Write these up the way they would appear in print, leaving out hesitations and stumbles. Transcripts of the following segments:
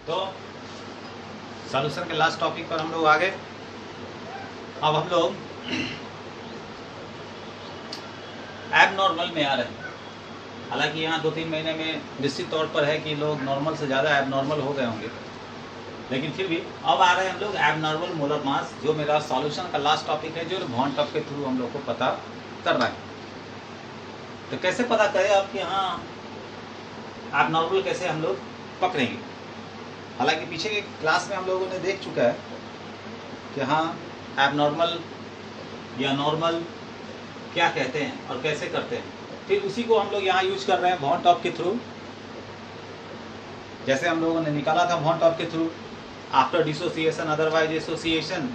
तो सॉल्यूशन के last topic पर हम लोग आ गए। अब हम लोग एबनॉर्मल में आ रहे हैं। हालांकि यहाँ 2-3 महीने में निश्चित तौर पर है कि लोग नॉर्मल से ज़्यादा एबनॉर्मल हो गए होंगे, लेकिन फिर भी अब आ रहे हैं हम लोग एबनॉर्मल मोलर मास, जो मेरा सॉल्यूशन का लास्ट टॉपिक है, जो वॉन टॉप के थ्रू हम लोग को पता करना है। तो कैसे पता करें अब कि हाँ एबनॉर्मल कैसे हम लोग पकड़ेंगे। हालांकि पीछे के क्लास में हम लोगों ने देख चुका है कि हाँ एबनॉर्मल या नॉर्मल क्या कहते हैं और कैसे करते हैं। फिर उसी को हम लोग यहाँ यूज कर रहे हैं वॉन टॉप के थ्रू। जैसे हम लोगों ने निकाला था वॉन टॉप के through, after dissociation otherwise association,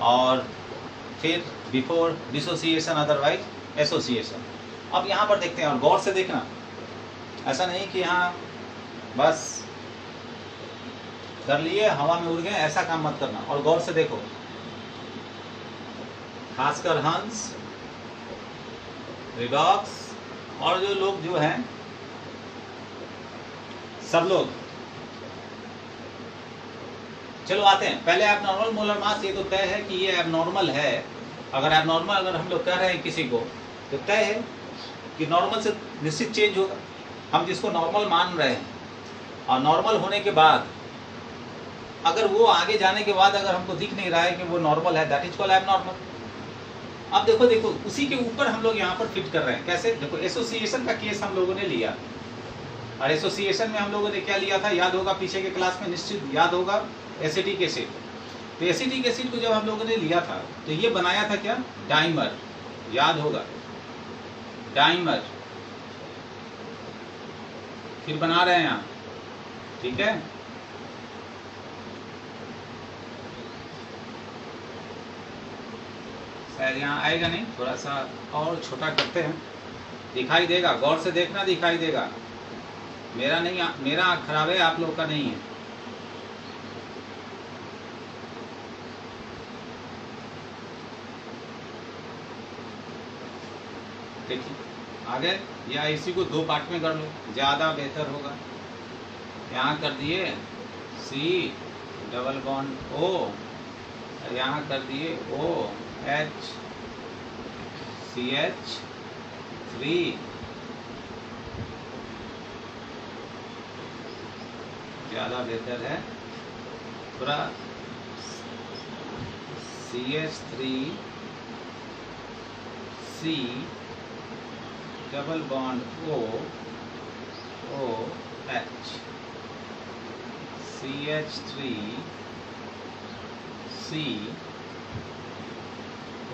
और फिर बिफोर डिसोसिएशन अदरवाइज एसोसिएशन। अब यहाँ पर देखते हैं और गौर से देखना, ऐसा नहीं कि यहाँ बस कर लिए हवा में उड़ गए, ऐसा काम मत करना। और गौर से देखो, खासकर हंस, रिडॉक्स और जो लोग जो हैं सब लोग। चलो आते हैं पहले एबनॉर्मल मोलर मास। ये तो तय है कि ये एबनॉर्मल है। अगर एबनॉर्मल अगर हम लोग कह रहे हैं किसी को, तो तय है कि नॉर्मल से निश्चित चेंज होगा। हम जिसको नॉर्मल मान रहे हैं, और नॉर्मल होने के बाद अगर वो आगे जाने के बाद अगर हमको दिख नहीं रहा है कि वो नॉर्मल है, दैट इज कॉल्ड एबनॉर्मल। अब देखो उसी के ऊपर हम लोग यहाँ पर फिट कर रहे हैं। कैसे? देखो एसोसिएशन का केस हम लोगों ने लिया, और एसोसिएशन में हम लोगों ने क्या लिया था, याद होगा पीछे के क्लास में, निश्चित याद होगा, एसिटिक एसिड। तो एसिटिक एसिड को जब हम लोगों ने लिया था तो ये बनाया था क्या, डाइमर, याद होगा डाइमर। फिर बना रहे हैं यहाँ, ठीक है। शायद यहाँ आएगा नहीं, थोड़ा सा और छोटा करते हैं, दिखाई देगा। गौर से देखना, दिखाई देगा। मेरा नहीं, मेरा आँख खराब है, आप लोग का नहीं है। देखिए आगे, या इसी को 2 पार्ट में कर लो, ज़्यादा बेहतर होगा। यहाँ कर दिए C डबल बॉन्ड O, यहाँ कर दिए OH CH3, ज़्यादा बेहतर है थोड़ा, CH3 C double bond OH, CH3 C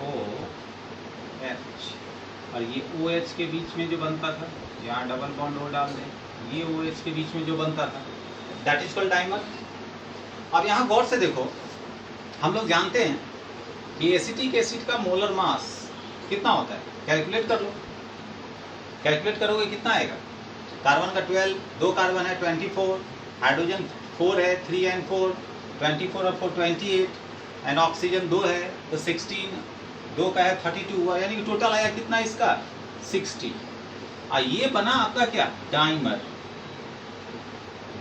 OH। और ये OH के बीच में जो बनता था, यहाँ डबल बॉन्ड O डाल दें, ये OH के बीच में जो बनता था, दैट इज कॉल्ड डाइमर। अब यहाँ गौर से देखो, हम लोग जानते हैं कि एसिटिक एसिड का मोलर मास कितना होता है, कैलकुलेट कर लो। कैलकुलेट करोगे कितना आएगा, कार्बन का 12, 2 कार्बन है 24, हाइड्रोजन 4 है 3 and 4, 24 और 4 28, एंड ऑक्सीजन 2 है तो 16, 2 का है 32 हुआ, यानी कि टोटल आया कितना इसका 60। और ये बना आपका क्या, डाइमर।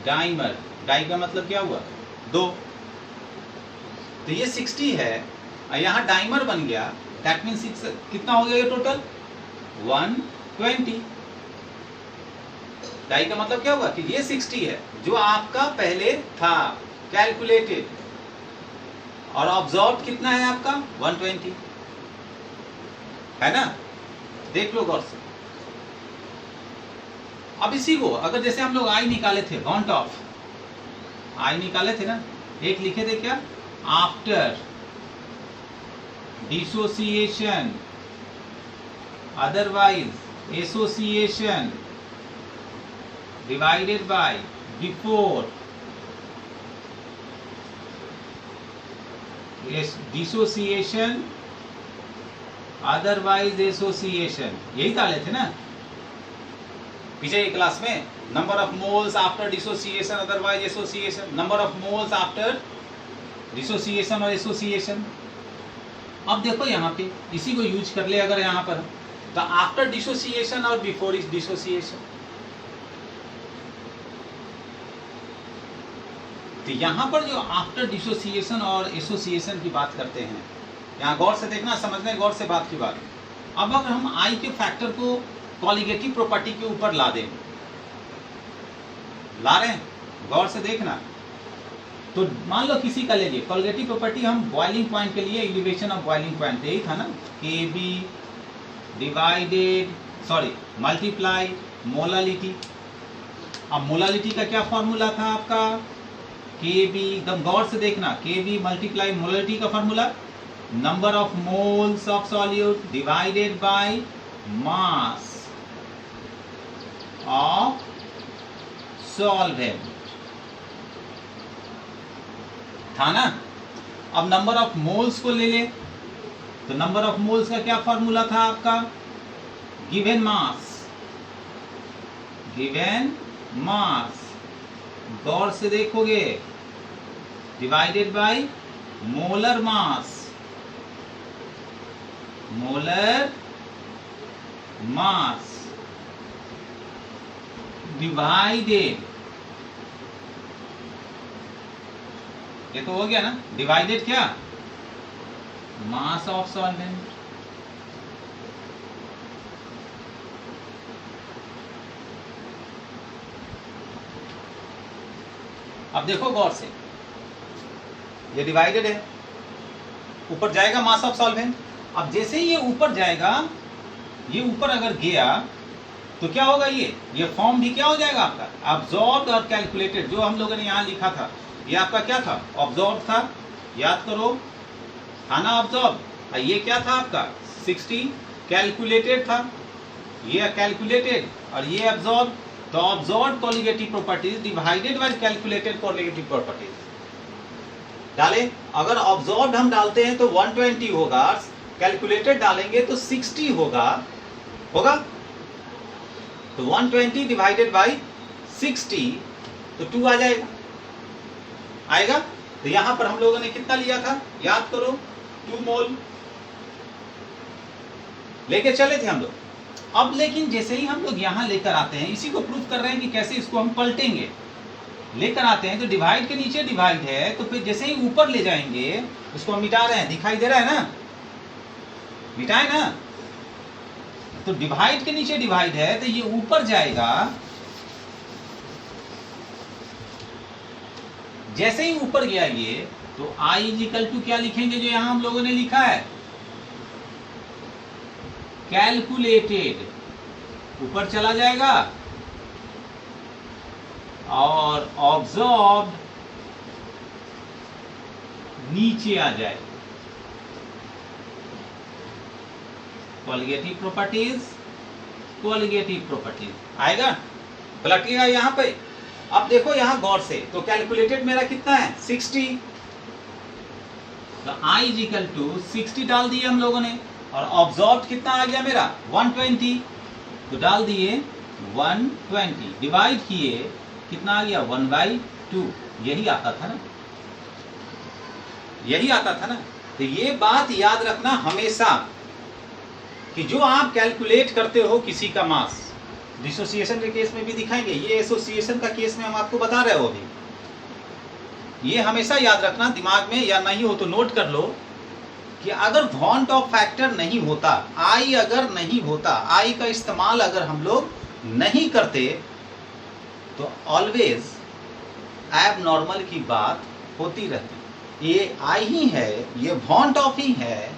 डाइमर, डाई का मतलब क्या हुआ, 2, तो ये 60 है और यहाँ डाइमर बन गया, दैट मीन्स कितना हो गया ये टोटल 120। डाई का मतलब क्या हुआ कि ये 60 है जो आपका पहले था कैलकुलेटेड, और ऑब्जॉर्व कितना है आपका 120, है ना। देख लो गौर से। अब इसी को अगर जैसे हम लोग आई निकाले थे, वॉन्ट ऑफ आई निकाले थे ना, एक लिखे थे क्या, after dissociation otherwise association divided by before dissociation otherwise association, यही डाले थे ना पीछे की क्लास में। Number of moles after dissociation otherwise association, number of moles after dissociation और एसोसिएशन। अब देखो यहाँ पे इसी को यूज कर ले अगर यहाँ पर, तो आफ्टर डिसोसिएशन और बिफोर डिसोसिएशन। तो यहाँ पर जो आफ्टर डिसोसिएशन और एसोसिएशन की बात करते हैं, यहाँ गौर से देखना, समझना गौर से बात की बात। अब अगर हम आई के फैक्टर को कॉलिगेटिव प्रॉपर्टी के ऊपर ला दें, ला रहे हैं, गौर से देखना। तो मान लो किसी का लीजिए कॉलिगेटिव प्रॉपर्टी, हम बॉइलिंग पॉइंट के लिए एलिवेशन ऑफ बॉइलिंग पॉइंट, यही था ना, KB डिवाइडेड मल्टीप्लाई मोलालिटी। अब मोलालिटी का क्या फॉर्मूला था आपका, KB, एकदम गौर से देखना, KB मल्टीप्लाई मोलालिटी का formula number of moles of solute divided by mass of solvent था ना। अब नंबर ऑफ मोल्स को ले ले, तो नंबर ऑफ मोल्स का क्या फॉर्मूला था आपका, गिवन मास, गौर से देखोगे, divided by molar mass divided, ये तो हो गया ना, डिवाइडेड क्या, मास ऑफ सॉल्वेंट। अब देखो गौर से, ये डिवाइडेड है, ऊपर जाएगा मास ऑफ सॉल्वेंट। अब जैसे ही ये ऊपर जाएगा, ये ऊपर अगर गया तो क्या होगा, ये फॉर्म भी क्या हो जाएगा आपका, अब्सॉर्ब्ड और कैलकुलेटेड। जो हम लोगों ने यहाँ लिखा था, ये आपका क्या था, ऑब्जॉर्ब था, याद करो, था ना ऑब्जॉर्ब। ये क्या था आपका 60, कैलकुलेटेड था, ये कैलकुलेटेड और ये ऑब्जॉर्ब। तो absorb colligative properties divided by calculated colligative properties डाले। अगर ऑब्जॉर्ब हम डालते हैं तो 120 होगा, कैलकुलेटेड डालेंगे तो 60 होगा। तो 120 डिवाइडेड बाय 60 तो 2 आ आएगा। तो यहां पर हम लोगों ने कितना लिया था, याद करो, 2 मोल लेके चले थे हम लोग। अब लेकिन जैसे ही हम लोग यहां लेकर आते हैं, इसी को प्रूव कर रहे हैं कि कैसे इसको हम पलटेंगे। लेकर आते हैं तो डिवाइड के नीचे डिवाइड है, तो फिर जैसे ही ऊपर ले जाएंगे, उसको हम मिटा रहे हैं, दिखाई दे रहा है ना, मिटाए ना। तो डिवाइड के नीचे डिवाइड है, तो ये ऊपर जाएगा। जैसे ही ऊपर गया ये, तो I इक्वल टू क्या लिखेंगे, जो यहां हम लोगों ने लिखा है, कैलकुलेटेड, ऊपर चला जाएगा, और ऑब्जॉर्ब्ड नीचे आ जाए। कॉलिगेटिव प्रॉपर्टीज आएगा, पलटिएगा यहां पे। अब देखो यहां गौर से, तो कैलकुलेटेड मेरा कितना है 60, तो I इक्वल टू 60 डाल दिए हम लोगों ने, और ऑब्जॉर्ब कितना आ गया मेरा 120, तो डाल दिए 120, डिवाइड किए, कितना आ गया 1/2, यही आता था ना, यही आता था ना। तो ये बात याद रखना हमेशा कि जो आप कैलकुलेट करते हो किसी का मास, डिसोसिएशन के केस में भी दिखाएंगे, ये एसोसिएशन का केस में हम आपको बता रहे हो अभी। ये हमेशा याद रखना दिमाग में, या नहीं हो तो नोट कर लो कि अगर वॉन्ट ऑफ फैक्टर नहीं होता, आई अगर नहीं होता, आई का इस्तेमाल अगर हम लोग नहीं करते, तो ऑलवेज एबनॉर्मल की बात होती रहती। ये आई ही है, ये वॉन्ट ऑफ ही है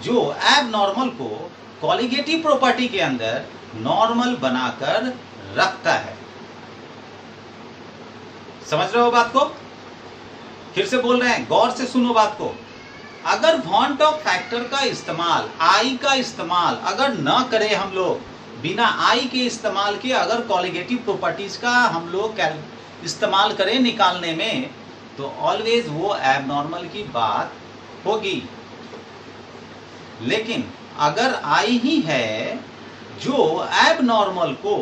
जो एबनॉर्मल को कॉलिगेटिव प्रॉपर्टी के अंदर नॉर्मल बनाकर रखता है। समझ रहे हो बात को? फिर से बोल रहे हैं, गौर से सुनो बात को। अगर वॉन्ट ऑफ फैक्टर का इस्तेमाल, आई का इस्तेमाल अगर न करें हम लोग, बिना आई के इस्तेमाल के अगर कॉलिगेटिव प्रॉपर्टीज का हम लोग इस्तेमाल करें निकालने में, तो ऑलवेज वो एबनॉर्मल की बात होगी। लेकिन अगर आई ही है जो एबनॉर्मल को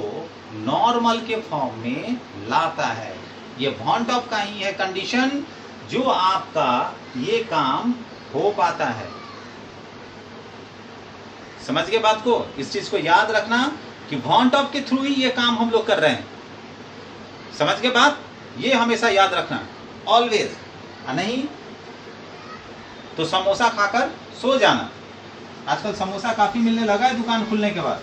नॉर्मल के फॉर्म में लाता है, ये वॉन्ट ऑफ का ही है कंडीशन जो आपका ये काम हो पाता है। समझ गए बात को? इस चीज को याद रखना कि वॉन्ट ऑफ के थ्रू ही ये काम हम लोग कर रहे हैं। समझ गए बात? ये हमेशा याद रखना। ऑलवेज, नहीं तो समोसा खाकर सो जाना। आजकल समोसा काफी मिलने लगा है दुकान खुलने के बाद।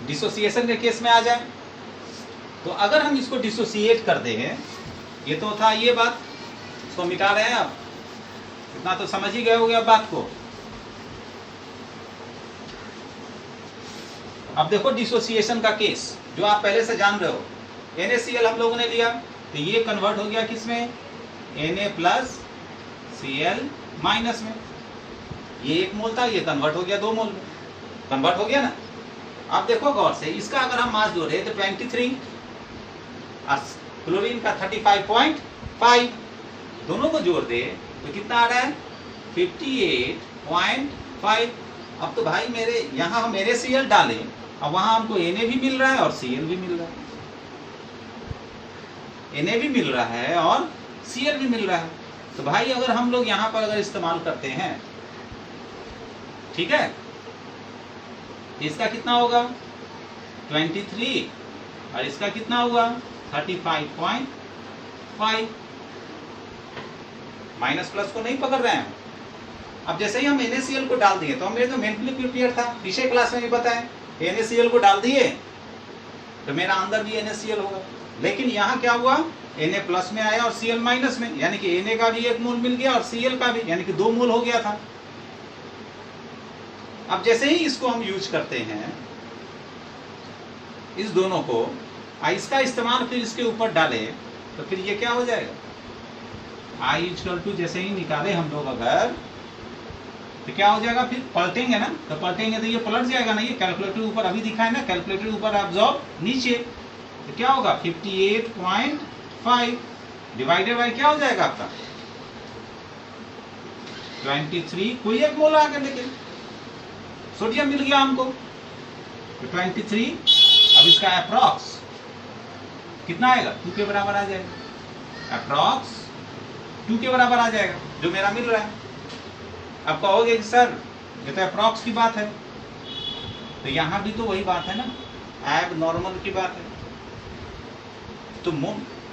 डिसोसिएशन के केस में आ जाए तो अगर हम इसको डिसोसिएट कर दें, ये तो था ये बात, इसको मिटा रहे हैं आप, इतना तो समझ ही गए होंगे अब बात को। अब देखो डिसोसिएशन का केस जो आप पहले से जान रहे हो, NaCl हम लोगों ने लिया तो ये कन्वर्ट हो गया किसमें, Na+Cl- में। ये 1 मोल था, ये कन्वर्ट हो गया 2 मोल में, कन्वर्ट हो गया ना। अब देखो गौर से, इसका अगर हम मास जोड़े तो 23 और क्लोरीन का 35.5, दोनों को जोड़ दे तो कितना आ रहा है 58.5। अब तो भाई मेरे यहाँ हम NaCl डालें, अब वहां हमको Na भी मिल रहा है और Cl भी मिल रहा है, Na भी मिल रहा है और Cl भी मिल रहा है। तो भाई अगर हम लोग यहाँ पर अगर इस्तेमाल करते हैं, ठीक है, इसका कितना होगा 23 और इसका कितना हुआ 35.5। माइनस प्लस को नहीं पकड़ रहे हैं। अब जैसे ही हम NaCl को डाल दिए तो हम मेरे जो मेंटली प्रिपेयर था, पिछले क्लास में भी बताया, NaCl को डाल दिए तो मेरा अंदर भी NaCl होगा। लेकिन यहाँ क्या हुआ, Na प्लस में आया और Cl माइनस में, यानी कि Na का भी 1 मोल मिल गया और Cl का भी, यानी कि 2 मोल हो गया था। अब जैसे ही इसको हम यूज करते हैं, इस दोनों को, इसका इस्तेमाल फिर इसके ऊपर डालें तो फिर ये क्या हो जाएगा, I= जैसे ही निकाले हम लोग अगर, तो क्या हो जाएगा, फिर पलटेंगे ना, तो पलटेंगे तो ये पलट जाएगा ना, ये कैलकुलेटर ऊपर अभी दिखा है ना, कैलकुलेटर ऊपर एब्जॉर्ब नीचे, तो क्या होगा 58.5 डिवाइडेड बाय क्या हो जाएगा आपका 23, कोई 1 मोल आ गया, लेकिन सोडियम मिल गया हमको तो 23। अब इसका अप्रॉक्स कितना आएगा, 2 के बराबर आ जाएगा, अप्रॉक्स 2 के बराबर आ जाएगा जो मेरा मिल रहा है। अब कहोगे कि सर ये तो अप्रॉक्स की बात है, तो यहां भी तो वही बात है ना, एब नॉर्मल की बात है।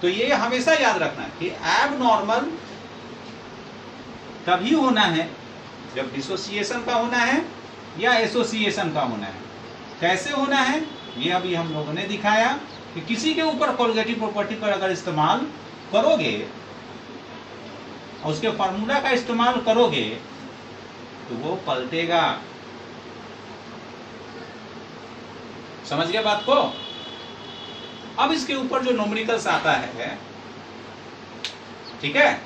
तो ये हमेशा याद रखना है कि एब नॉर्मल तभी होना है जब डिसोसिएशन का होना है या एसोसिएशन का होना है। कैसे होना है ये अभी हम लोगों ने दिखाया कि किसी के ऊपर कोलिगेटिव प्रॉपर्टी पर अगर इस्तेमाल करोगे और उसके फार्मूला का इस्तेमाल करोगे तो वो पलटेगा। समझ गए बात को। अब इसके ऊपर जो न्यूमेरिकल्स आता है, ठीक है,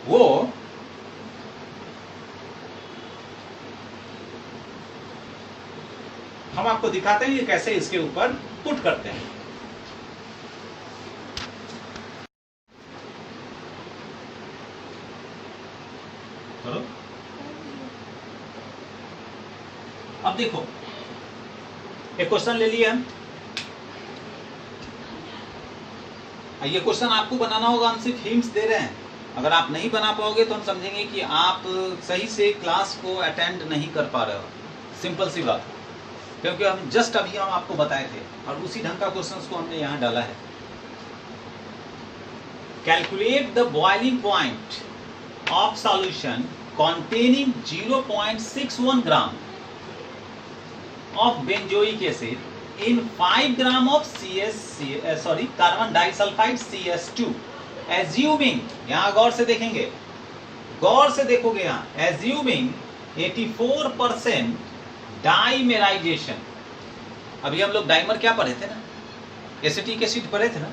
वो हम आपको दिखाते हैं कि कैसे इसके ऊपर पुट करते हैं। चलो अब देखो एक क्वेश्चन ले लिया हम। ये क्वेश्चन आपको बनाना होगा, हम सिर्फ हिंट्स दे रहे हैं। अगर आप नहीं बना पाओगे तो हम समझेंगे कि आप सही से क्लास को अटेंड नहीं कर पा रहे हो। सिंपल सी बात, क्योंकि हम जस्ट अभी हम आपको बताए थे और उसी ढंग का क्वेश्चंस को हमने यहाँ डाला है। Calculate the boiling point of solution containing 0.61 gram of benzoic acid in 5 gram of carbon disulfide CS2, assuming, यहाँ गौर से देखेंगे, गौर से देखोगे यहाँ, assuming 84% डाइमेराइजेशन। अभी हम लोग डाइमर क्या पढ़े थे ना, एसिटिक एसिड पढ़े थे ना,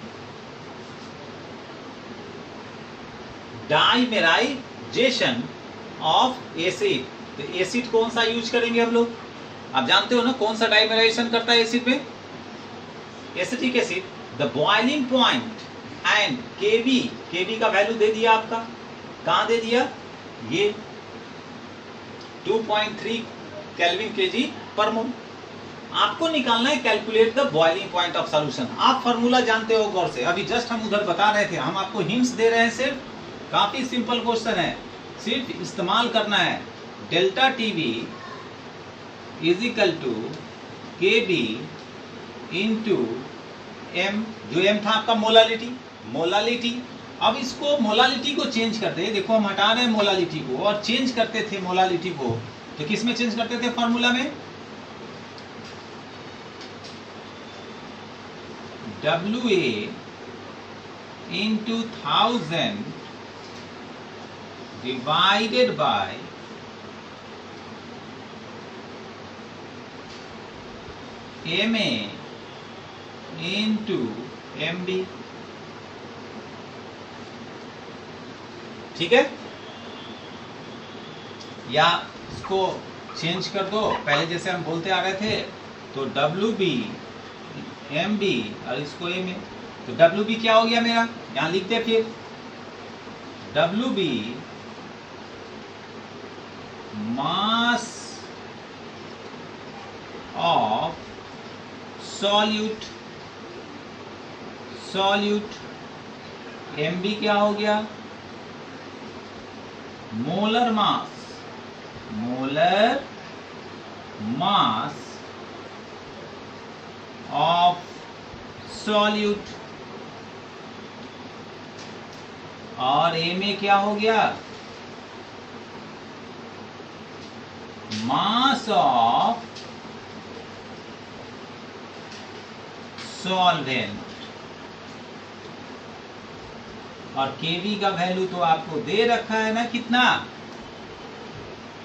डाइमेराइजेशन ऑफ एसिड। तो एसिड कौन सा यूज करेंगे हम लोग, आप जानते हो ना कौन सा डाइमेराइजेशन करता है एसिड में, acetic acid. The boiling point and Kb, Kb का वैल्यू दे दिया आपका, कहां दे दिया, ये 2.3 केल्विन केजी पर मोल। आपको निकालना है calculate the boiling point of solution. आप फार्मूला जानते हो गौर से, अभी जस्ट हम उधर बता रहे थे, हम आपको हिंट्स दे रहे हैं। सिर्फ काफी सिंपल क्वेश्चन है, सिर्फ इस्तेमाल करना है delta TV is equal to KB into M, जो M था आपका मोलालिटी। अब इसको मोलालिटी को चेंज करते हैं, देखो हम हटा रहे हैं मोलालिटी को और चेंज करते थे मोलालिटी को, तो किस में चेंज करते थे फॉर्मूला में? WA into 1000 divided by MA into MB। ठीक है, या इसको चेंज कर दो, पहले जैसे हम बोलते आ रहे थे, तो WB MB और इसको MA, तो WB क्या हो गया मेरा, यहां लिख दे फिर WB mass of solute, MB क्या हो गया, मोलर मास ऑफ सॉल्यूट, और MA क्या हो गया, मास ऑफ सॉल्वेंट। और केवी का वैल्यू तो आपको दे रखा है ना, कितना,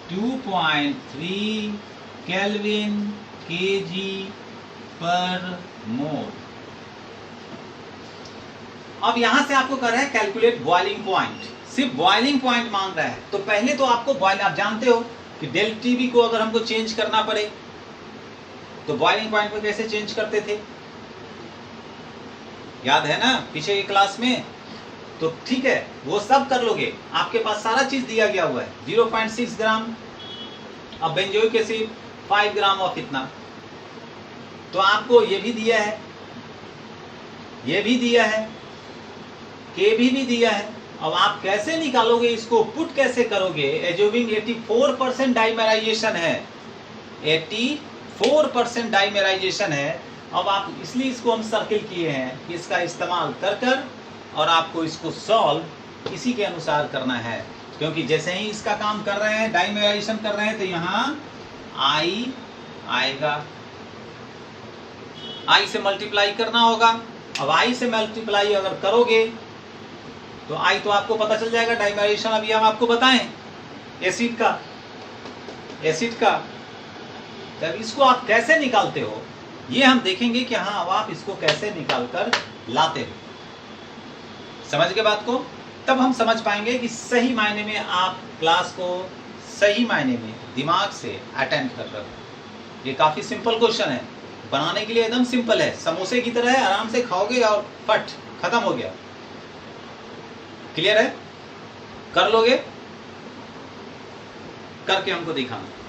2.3 केल्विन kg पर मोल। अब यहां से आपको कर रहा है कैलकुलेट बॉइलिंग पॉइंट, सिर्फ बॉइलिंग पॉइंट मांग रहा है। तो पहले तो आपको बॉइल, आप जानते हो कि डेल टीबी को अगर हमको चेंज करना पड़े तो बॉइलिंग पॉइंट में कैसे चेंज करते थे, याद है ना पीछे की क्लास में? तो ठीक है, वो सब कर लोगे, आपके पास सारा चीज दिया गया हुआ है। 0.6 ग्राम, अब बेंजोइक एसिड 5 ग्राम ऑफ इतना, तो आपको ये भी दिया है, ये भी दिया है, केबी भी दिया है। अब आप कैसे निकालोगे इसको, पुट कैसे करोगे? एज्यूमिंग 84% डाइमेराइजेशन है, 84% डाइमेराइजेशन है। अब आप, इसलिए इसको हम सर्किल किए हैं कि इसका इस्तेमाल कर और आपको इसको सॉल्व इसी के अनुसार करना है, क्योंकि जैसे ही इसका काम कर रहे हैं, डाइमेराइजेशन कर रहे हैं, तो यहाँ I आएगा, I से मल्टीप्लाई करना होगा। अब I से मल्टीप्लाई अगर करोगे तो I तो आपको पता चल जाएगा डाइमेराइजेशन। अभी हम आपको बताएं एसिड का, तब इसको आप कैसे निकालते हो ये हम देखेंगे कि हाँ, अब आप इसको कैसे निकाल कर लाते हो। समझ गए बात को? तब हम समझ पाएंगे कि सही मायने में आप क्लास को सही मायने में दिमाग से अटेंड कर रहे हो। ये काफी सिंपल क्वेश्चन है, बनाने के लिए एकदम सिंपल है, समोसे की तरह है, आराम से खाओगे और फट खत्म हो गया। क्लियर है? कर लोगे? करके हमको दिखाना।